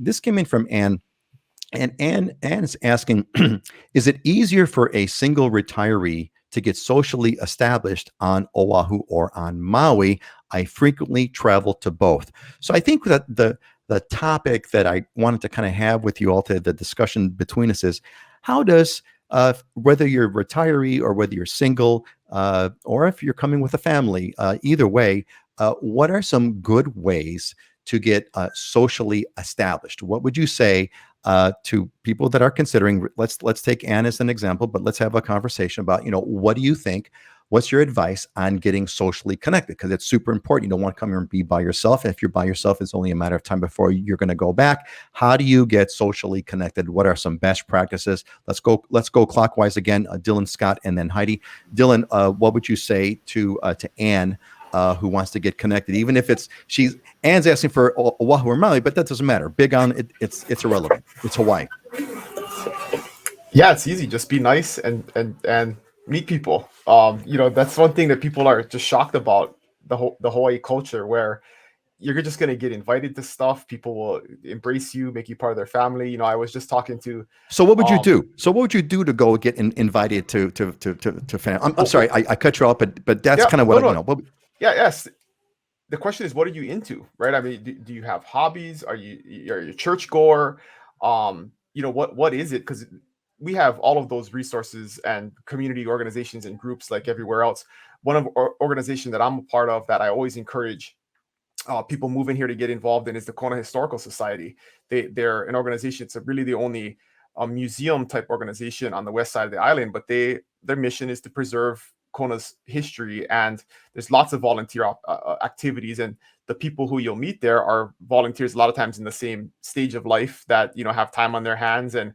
this came in from Ann. And Ann is asking, is it easier for a single retiree to get socially established on Oahu or on Maui? I frequently travel to both. So I think that the topic that I wanted to kind of have with you all, to the discussion between us, is how does whether you're a retiree or whether you're single, or if you're coming with a family, either way, what are some good ways to get socially established? What would you say to people that are considering? Let's take Anne as an example, but let's have a conversation about, what do you think? What's your advice on getting socially connected? Because it's super important. You don't want to come here and be by yourself. And if you're by yourself, it's only a matter of time before you're going to go back. How do you get socially connected? What are some best practices? Let's go clockwise again. Dylan, Scott, and then Heidi. Dylan, what would you say to Anne, who wants to get connected? Even if Anne's asking for Oahu or Maui, but that doesn't matter. Big on it, it's irrelevant. It's Hawaii. Yeah, it's easy. Just be nice and meet people. That's one thing that people are just shocked about the Hawaii culture, where you're just going to get invited to stuff. People will embrace you, make you part of their family. I was just talking to. So what would you do? So what would you do to go get invited to family? I'm sorry, I cut you off, but that's kind of what I know. Yes. The question is, what are you into, right? I mean, do you have hobbies? Are you a church goer? What is it? Because we have all of those resources and community organizations and groups like everywhere else. One of our organization that I'm a part of that I always encourage people moving here to get involved in is the Kona Historical Society. They're an organization. It's really the only museum type organization on the west side of the island, but their mission is to preserve Kona's history, and there's lots of volunteer activities, and the people who you'll meet there are volunteers a lot of times in the same stage of life that have time on their hands, and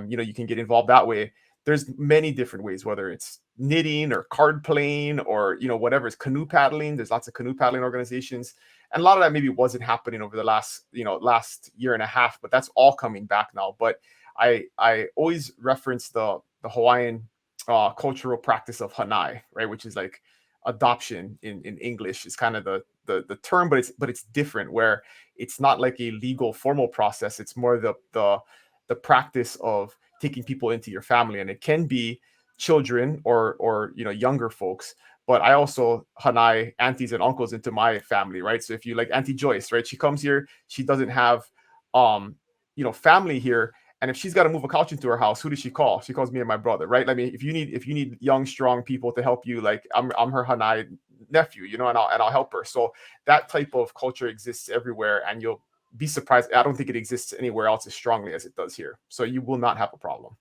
you can get involved that way. There's many different ways, whether it's knitting or card playing or whatever. It's canoe paddling. There's lots of canoe paddling organizations, and a lot of that maybe wasn't happening over the last year and a half, but that's all coming back now. But I always reference the Hawaiian cultural practice of hanai, right, which is like adoption in English is kind of the term, but it's different, where it's not like a legal formal process. It's more the practice of taking people into your family, and it can be children or younger folks. But I also hanai aunties and uncles into my family, right? So if you like Auntie Joyce, right, she comes here, she doesn't have family here. And if she's got to move a couch into her house, who does she call? She calls me and my brother, right? I mean, if you need young, strong people to help you, like I'm her hanai nephew, and I'll help her. So that type of culture exists everywhere, and you'll be surprised. I don't think it exists anywhere else as strongly as it does here. So you will not have a problem.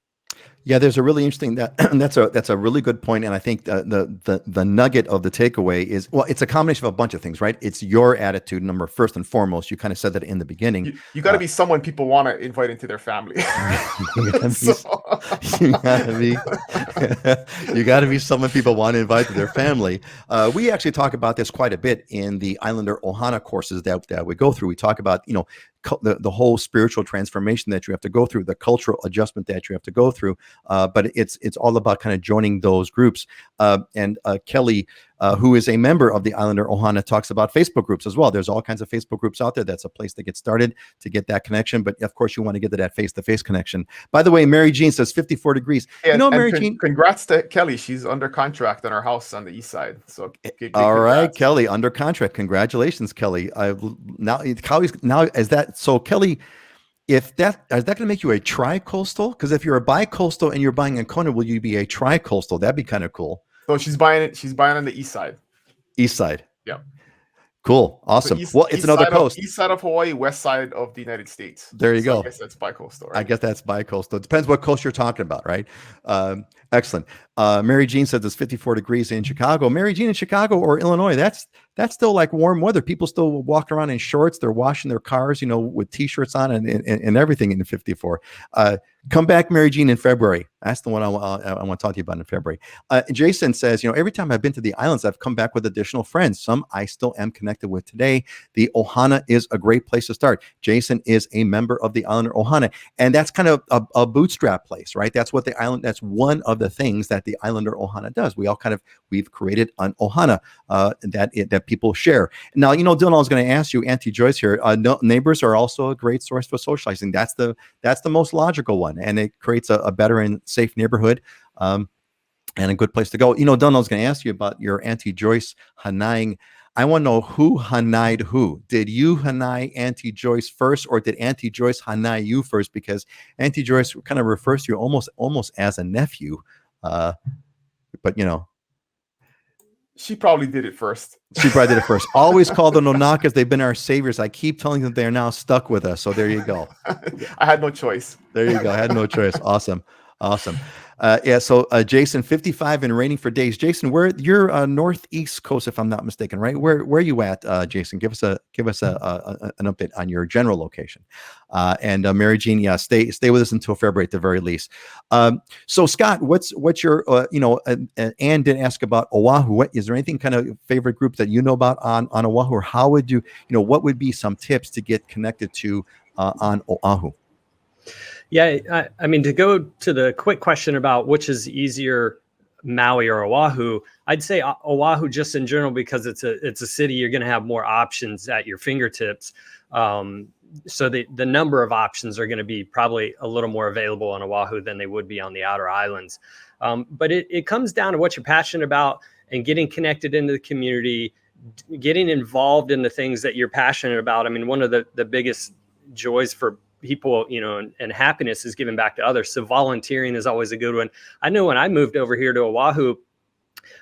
Yeah, there's a really interesting that's a really good point, and I think the nugget of the takeaway is, well, it's a combination of a bunch of things, right? It's your attitude, first and foremost. You kind of said that in the beginning. You got to be someone people want to invite into their family. You got to be someone people want to invite to their family. We actually talk about this quite a bit in the Islander Ohana courses that we go through. We talk about the whole spiritual transformation that you have to go through, the cultural adjustment that you have to go through. But it's all about kind of joining those groups. And Kelly, who is a member of the Islander Ohana, talks about Facebook groups as well. There's all kinds of Facebook groups out there. That's a place to get started, to get that connection. But of course, you want to get to that face-to-face connection. By the way, Mary Jean says 54 degrees. Mary Jean, congrats to Kelly. She's under contract on her house on the east side. So all right, Kelly, under contract. Congratulations, Kelly. Now is that so, Kelly? Is that going to make you a tri-coastal? Because if you're a bi-coastal and you're buying in Kona, will you be a tri-coastal? That'd be kind of cool. So she's buying it. She's buying on the east side. East side. Yeah. Cool. Awesome. It's another coast. East side of Hawaii, west side of the United States. There you go. I guess that's bi-coastal, right? I guess that's bi-coastal. It depends what coast you're talking about, right? Excellent. Mary Jean says it's 54 degrees in Chicago. Mary Jean, in Chicago or Illinois, that's still like warm weather. People still walk around in shorts. They're washing their cars, with T-shirts on and everything in the 54. Come back, Mary Jean, in February. That's the one I want to talk to you about in February. Jason says, every time I've been to the islands, I've come back with additional friends. Some I still am connected with today. The Ohana is a great place to start. Jason is a member of the Islander Ohana, and that's kind of a bootstrap place, right? That's what that's one of the things that the Islander Ohana does. We've created an Ohana that that people share. Now, Dylan, I was going to ask you, Auntie Joyce here. Neighbors are also a great source for socializing. That's the most logical one, and it creates a better and safe neighborhood. And a good place to go. Dylan, I was going to ask you about your Auntie Joyce Hanaiing. I want to know who Hanai'd who. Did you Hanai Auntie Joyce first, or did Auntie Joyce Hanai you first? Because Auntie Joyce kind of refers to you almost as a nephew. But She probably did it first. she probably did it first. Always call the Nonakas. They've been our saviors. I keep telling them they're now stuck with us. So there you go. I had no choice. There you go. I had no choice. Awesome. So Jason, 55 and raining for days. Jason, you're northeast coast, if I'm not mistaken, right? Where are you at, Jason? Give us an update on your general location. And Mary Jean, yeah, stay with us until February at the very least. So Scott, what's your Ann did ask about Oahu. Is there anything kind of favorite group that you know about on Oahu, or how would you what would be some tips to get connected to on Oahu? Yeah, I mean, to go to the quick question about which is easier, Maui or Oahu, I'd say Oahu just in general, because it's a city, you're going to have more options at your fingertips. So the number of options are going to be probably a little more available on Oahu than they would be on the outer islands. But it comes down to what you're passionate about and getting connected into the community, getting involved in the things that you're passionate about. I mean, one of the biggest joys for people, and happiness is giving back to others. So volunteering is always a good one. I know when I moved over here to Oahu,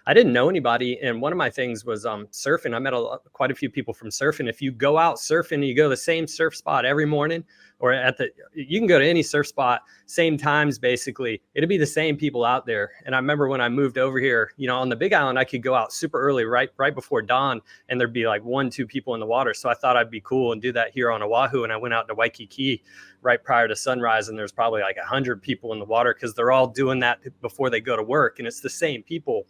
I didn't know anybody. And one of my things was surfing. I met quite a few people from surfing. If you go out surfing, you go to the same surf spot every morning, or you can go to any surf spot, same times, basically, it'll be the same people out there. And I remember when I moved over here, on the Big Island, I could go out super early, right before dawn, and there'd be like 1-2 people in the water. So I thought I'd be cool and do that here on Oahu. And I went out to Waikiki right prior to sunrise, and there's probably like 100 people in the water, because they're all doing that before they go to work. And it's the same people.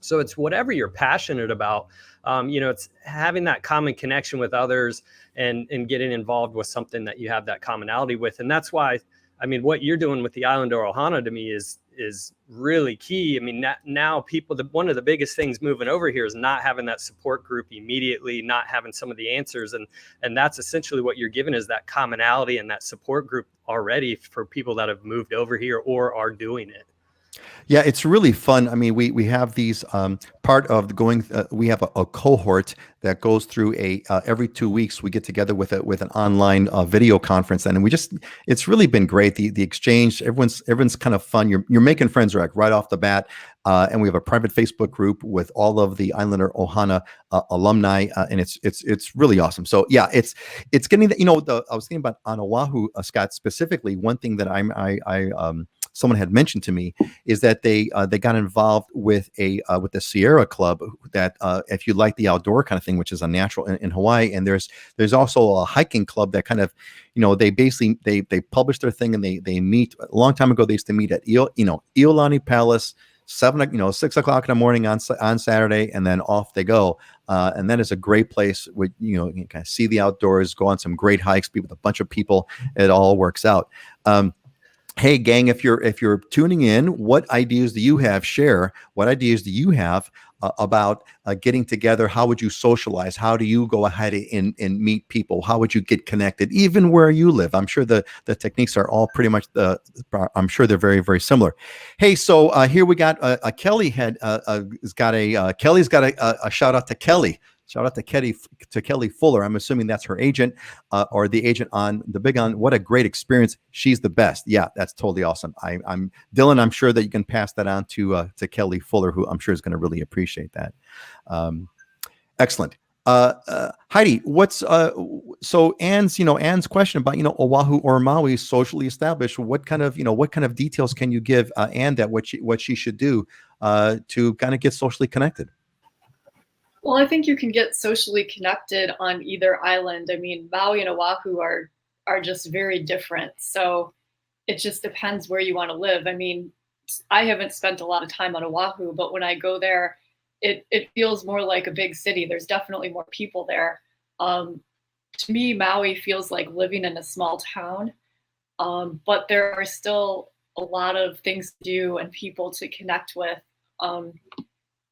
So it's whatever you're passionate about. It's having that common connection with others and getting involved with something that you have that commonality with. And that's why, I mean, what you're doing with the Islander Ohana to me is really key. I mean, now people, one of the biggest things moving over here is not having that support group immediately, not having some of the answers. And that's essentially what you're given, is that commonality and that support group already for people that have moved over here or are doing it. Yeah, it's really fun. I mean, we have these part of the going. We have a cohort that goes through every 2 weeks. We get together with an online video conference, and it's really been great. The exchange, everyone's kind of fun. You're making friends right off the bat. And we have a private Facebook group with all of the Islander Ohana alumni, and it's really awesome. So yeah, it's getting I was thinking about on Oahu, Scott, specifically. One thing that someone had mentioned to me is that they got involved with the Sierra Club, that if you like the outdoor kind of thing, which is a natural in Hawaii, and there's also a hiking club that kind of, they basically they publish their thing, and they meet. A long time ago, they used to meet at Iolani Palace, 6 o'clock in the morning on Saturday, and then off they go. And that is a great place where you can kind of see the outdoors, go on some great hikes, be with a bunch of people. It all works out. Hey gang, if you're tuning in, what ideas do you have? Share. What ideas do you have about getting together? How would you socialize? How do you go ahead and meet people? How would you get connected, even where you live? I'm sure the techniques are all pretty much I'm sure they're very, very similar. Hey, so here we got Kelly Kelly's got a shout out to Kelly. Shout out to Kelly Fuller. I'm assuming that's her agent, or the agent on the Big On. What a great experience! She's the best. Yeah, that's totally awesome. I'm Dylan. I'm sure that you can pass that on to Kelly Fuller, who I'm sure is going to really appreciate that. Excellent. Heidi, what's so Ann's question about Oahu or Maui socially established? What kind of details can you give Ann that what she should do to kind of get socially connected? Well, I think you can get socially connected on either island. I mean, Maui and Oahu are just very different. So it just depends where you want to live. I mean, I haven't spent a lot of time on Oahu, but when I go there, it feels more like a big city. There's definitely more people there. To me, Maui feels like living in a small town, but there are still a lot of things to do and people to connect with.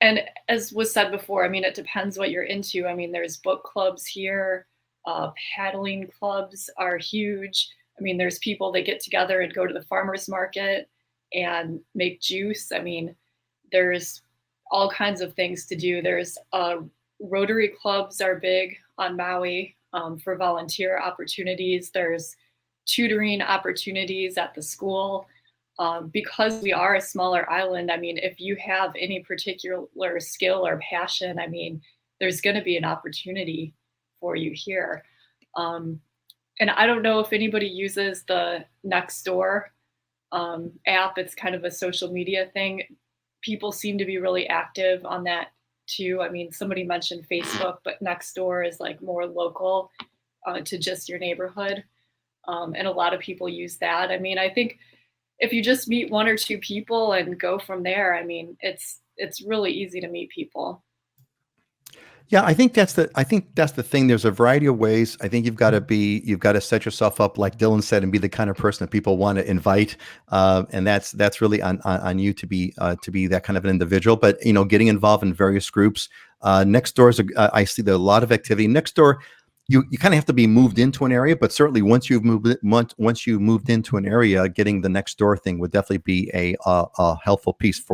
And as was said before, I mean, it depends what you're into. I mean, there's book clubs here. Paddling clubs are huge. I mean, there's people that get together and go to the farmer's market and make juice. I mean, there's all kinds of things to do. There's Rotary clubs are big on Maui for volunteer opportunities. There's tutoring opportunities at the school. Because we are a smaller island, I mean, if you have any particular skill or passion, I mean, there's going to be an opportunity for you here. And I don't know if anybody uses the Nextdoor app. It's kind of a social media thing. People seem to be really active on that too. I mean, somebody mentioned Facebook, but Nextdoor is like more local to just your neighborhood. And a lot of people use that. I mean, I think if you just meet one or two people and go from there, I mean, it's really easy to meet people. Yeah, I think that's the thing. There's a variety of ways. I think you've got to set yourself up, like Dylan said, and be the kind of person that people want to invite. And that's really on you to be that kind of an individual. But getting involved in various groups. Nextdoor is I see a lot of activity. Nextdoor, you kind of have to be moved into an area, but certainly once you've moved into an area, getting the Nextdoor thing would definitely be a helpful piece for